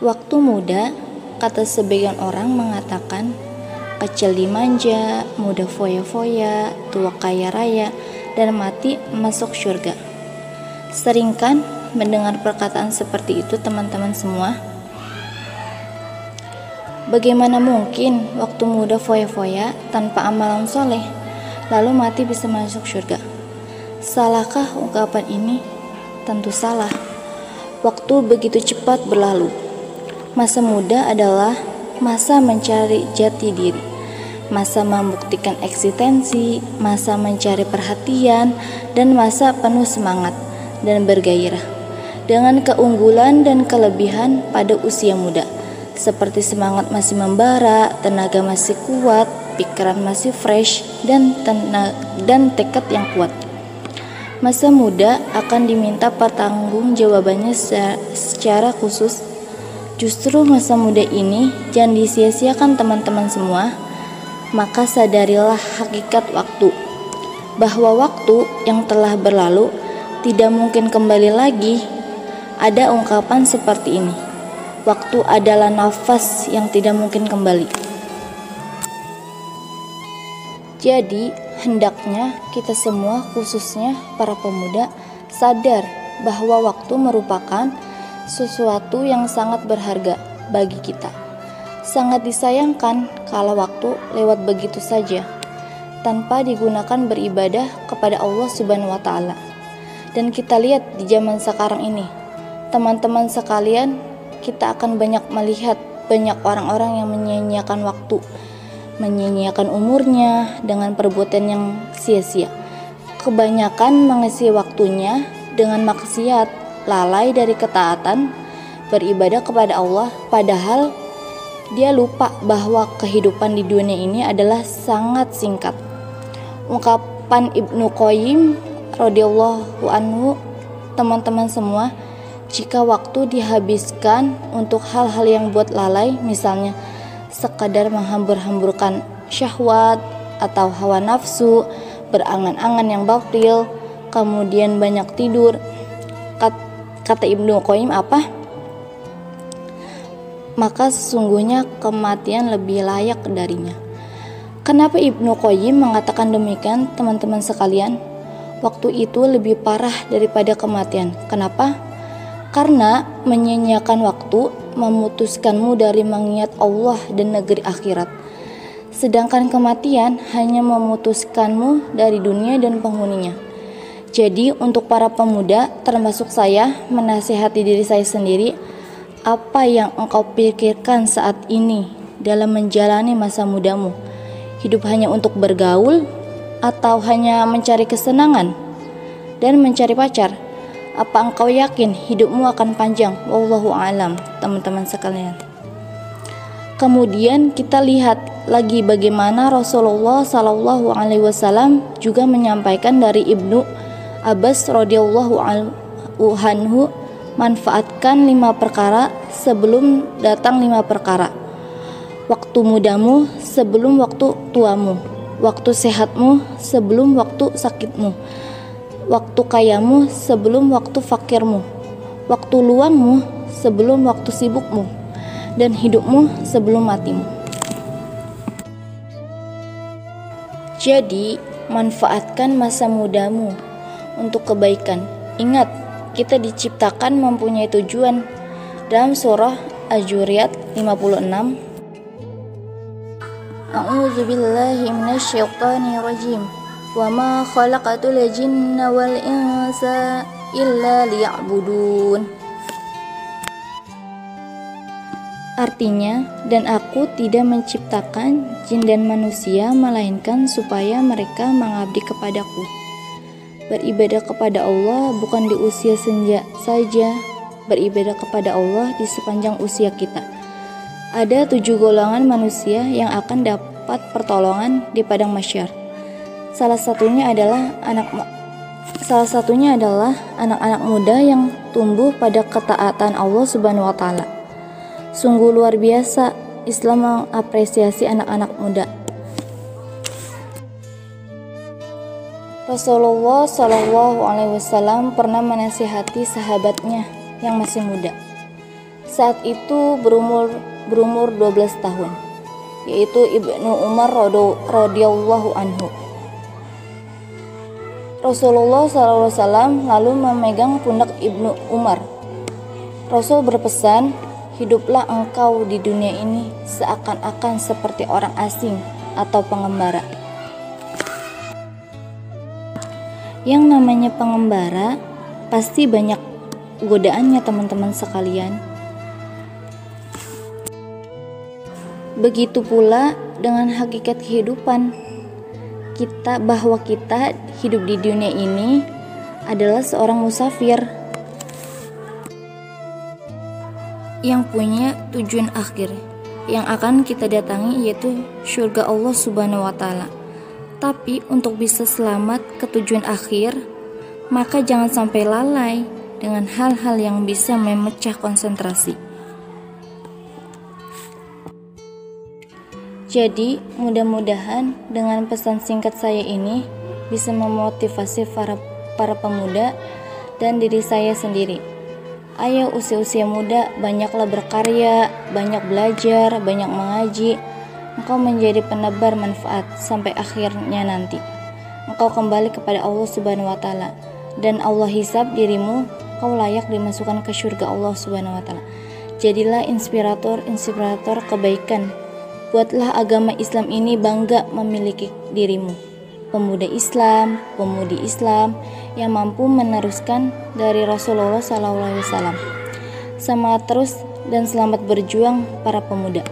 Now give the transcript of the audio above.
Waktu muda, kata sebagian orang mengatakan, kecil dimanja, muda foya-foya, tua kaya raya, dan mati masuk surga. Sering kan mendengar perkataan seperti itu teman-teman semua? Bagaimana mungkin waktu muda foya-foya tanpa amalan soleh, lalu mati bisa masuk surga? Salahkah ungkapan ini? Tentu salah. Waktu begitu cepat berlalu. Masa muda adalah masa mencari jati diri, masa membuktikan eksistensi, masa mencari perhatian, dan masa penuh semangat dan bergairah dengan keunggulan dan kelebihan pada usia muda, seperti semangat masih membara, tenaga masih kuat, pikiran masih fresh, dan tekad yang kuat. Masa muda akan diminta pertanggungjawabannya secara khusus. Justru masa muda ini jangan disia-siakan teman-teman semua. Maka sadarilah hakikat waktu, bahwa waktu yang telah berlalu tidak mungkin kembali lagi. Ada ungkapan seperti ini, waktu adalah nafas yang tidak mungkin kembali. Jadi hendaknya kita semua, khususnya para pemuda, sadar bahwa waktu merupakan sesuatu yang sangat berharga bagi kita. Sangat disayangkan kalau waktu lewat begitu saja tanpa digunakan beribadah kepada Allah Subhanahu wa taala. Dan kita lihat di zaman sekarang ini, teman-teman sekalian, kita akan banyak melihat banyak orang-orang yang menyia-nyiakan waktu, menyia-nyiakan umurnya dengan perbuatan yang sia-sia. Kebanyakan mengisi waktunya dengan maksiat, lalai dari ketaatan, beribadah kepada Allah, padahal dia lupa bahwa kehidupan di dunia ini adalah sangat singkat. Ungkapan Ibnu Qayyim radhiyallahu anhu, teman-teman semua, jika waktu dihabiskan untuk hal-hal yang buat lalai, misalnya sekadar menghambur-hamburkan syahwat atau hawa nafsu, berangan-angan yang batil, kemudian banyak tidur, kata Ibnu Qayyim apa? Maka sesungguhnya kematian lebih layak darinya. Kenapa Ibnu Qayyim mengatakan demikian, teman-teman sekalian? Waktu itu lebih parah daripada kematian. Kenapa? Karena menyia-nyiakan waktu memutuskanmu dari mengingat Allah dan negeri akhirat. Sedangkan kematian hanya memutuskanmu dari dunia dan penghuninya. Jadi untuk para pemuda, termasuk saya, menasihati diri saya sendiri, apa yang engkau pikirkan saat ini dalam menjalani masa mudamu? Hidup hanya untuk bergaul atau hanya mencari kesenangan dan mencari pacar? Apa engkau yakin hidupmu akan panjang? Wallahu a'lam, teman-teman sekalian. Kemudian kita lihat lagi bagaimana Rasulullah SAW juga menyampaikan dari Ibnu Abbas radhiyallahu anhu, manfaatkan 5 perkara sebelum datang 5 perkara. Waktu mudamu sebelum waktu tuamu, waktu sehatmu sebelum waktu sakitmu, waktu kayamu sebelum waktu fakirmu, waktu luangmu sebelum waktu sibukmu, dan hidupmu sebelum matimu. Jadi, manfaatkan masa mudamu untuk kebaikan. Ingat, kita diciptakan mempunyai tujuan. Dalam surah Az-Zuriyat 56, A'udzu billahi minasyaitonir rajim. Wa ma khalaqatul jinna wal insa illa liya'budun. Artinya, dan aku tidak menciptakan jin dan manusia melainkan supaya mereka mengabdi kepadaku. Beribadah kepada Allah bukan di usia senja saja, beribadah kepada Allah di sepanjang usia kita. Ada 7 golongan manusia yang akan dapat pertolongan di padang mahsyar. Salah satunya adalah anak-anak muda yang tumbuh pada ketaatan Allah Subhanahu wa taala. Sungguh luar biasa Islam mengapresiasi anak-anak muda. Rasulullah SAW pernah menasihati sahabatnya yang masih muda. saat itu berumur 12 tahun, yaitu Ibnu Umar radhiyallahu anhu. Rasulullah SAW lalu memegang pundak Ibnu Umar. Rasul berpesan, hiduplah engkau di dunia ini seakan-akan seperti orang asing atau pengembara. Yang namanya pengembara pasti banyak godaannya teman-teman sekalian. Begitu pula dengan hakikat kehidupan kita, bahwa kita hidup di dunia ini adalah seorang musafir yang punya tujuan akhir yang akan kita datangi, yaitu surga Allah Subhanahu wa Ta'ala. Tapi untuk bisa selamat ke tujuan akhir, maka jangan sampai lalai dengan hal-hal yang bisa memecah konsentrasi. Jadi, mudah-mudahan dengan pesan singkat saya ini bisa memotivasi para pemuda dan diri saya sendiri. Ayo usia-usia muda, banyaklah berkarya, banyak belajar, banyak mengaji. Engkau menjadi penebar manfaat sampai akhirnya nanti. Engkau kembali kepada Allah Subhanahu wa Ta'ala, dan Allah hisab dirimu, kau layak dimasukkan ke surga Allah Subhanahu wa Ta'ala. Jadilah inspirator kebaikan. Buatlah agama Islam ini bangga memiliki dirimu. Pemuda Islam, pemudi Islam yang mampu meneruskan dari Rasulullah SAW. Semangat terus dan selamat berjuang para pemuda.